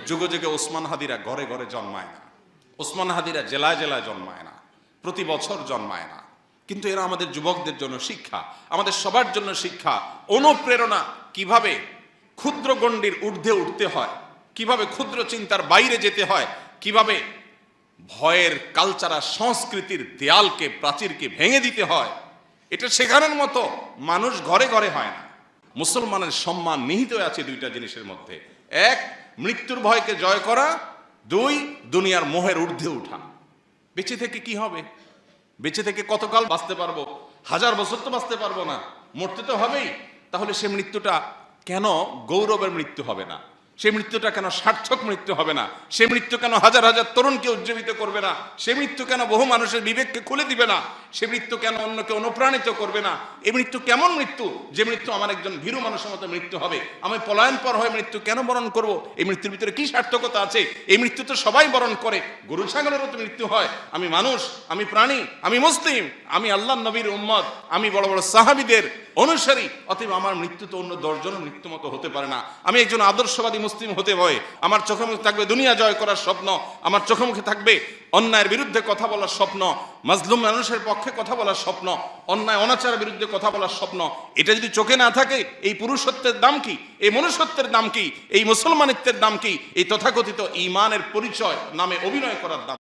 যুগে যুগে ওসমান হাদিরা ঘরে ঘরে জন্মায় না, ওসমান হাদিরা জেলায় জেলায় জন্মায় না, প্রতি বছর জন্মায় না, কিন্তু এরা আমাদের যুবকদের জন্য শিক্ষা, আমাদের সবার জন্য শিক্ষা, অনুপ্রেরণা। কিভাবে ক্ষুদ্র গণ্ডির ঊর্ধ্বে উঠতে হয়, কিভাবে ক্ষুদ্র চিন্তার বাইরে যেতে হয়, কিভাবে ভয়ের কালচারাল সংস্কৃতির দেয়ালকে প্রাচীরকে ভেঙে দিতে হয়, এটা শেখানোর মতো মানুষ ঘরে ঘরে হয় না। মুসলমানের সম্মান নিহিত আছে দুইটা জিনিসের মধ্যে, এক মৃত্যুর ভয়কে জয় করা, দুই দুনিয়ার মোহের ঊর্ধ্বে উঠা। বেঁচে থেকে কি হবে? বেঁচে থেকে কতকাল বাঁচতে পারবো? 1000 বছর তো বাঁচতে পারবো না, মরতে তো হবেই। তাহলে সে মৃত্যুটা কেন গৌরবের মৃত্যু হবে না? সে মৃত্যুটা কেন সার্থক মৃত্যু হবে না? সে মৃত্যু কেন হাজার হাজার তরুণকে উজ্জীবিত করবে না? সে মৃত্যু কেন বহু মানুষের বিবেককে খুলে দিবে না? সে মৃত্যু কেন অন্যকে অনুপ্রাণিত করবে না? এই মৃত্যু কেমন মৃত্যু? যে মৃত্যু আমার একজন ভীরু মানুষের মতো মৃত্যু হবে। আমি পলায়ন পর হয়ে মৃত্যু কেন বরণ করব? এই মৃত্যুর ভিতরে কি সার্থকতা আছে? এই মৃত্যু তো সবাই বরণ করে, গরু ছাগলেরও তো মৃত্যু হয়। আমি মানুষ, আমি প্রাণী, আমি মুসলিম, আমি আল্লাহর নবীর উম্মত, আমি বড় বড় সাহাবীদের অনুসারী, অতএব আমার মৃত্যু তো অন্য 10 জনের মৃত্যু মতো হতে পারে না। আমি একজন আদর্শবাদী মুসলিম হতে হয়। আমার চোখে মুখে থাকবে দুনিয়া জয় করার স্বপ্ন, আমার চোখে মুখে থাকবে অন্যায়ের বিরুদ্ধে কথা বলার স্বপ্ন, মাজলুম মানুষের পক্ষে কথা বলার স্বপ্ন, অন্যায় অনাচারের বিরুদ্ধে কথা বলার স্বপ্ন। এটা যদি চোখে না থাকে, এই পুরুষত্বের দাম কি? এই মনুষ্যত্বের দাম কি? এই মুসলমানিত্বের দাম কি? এই তথাকথিত ঈমানের পরিচয় নামে অভিনয় করার দাম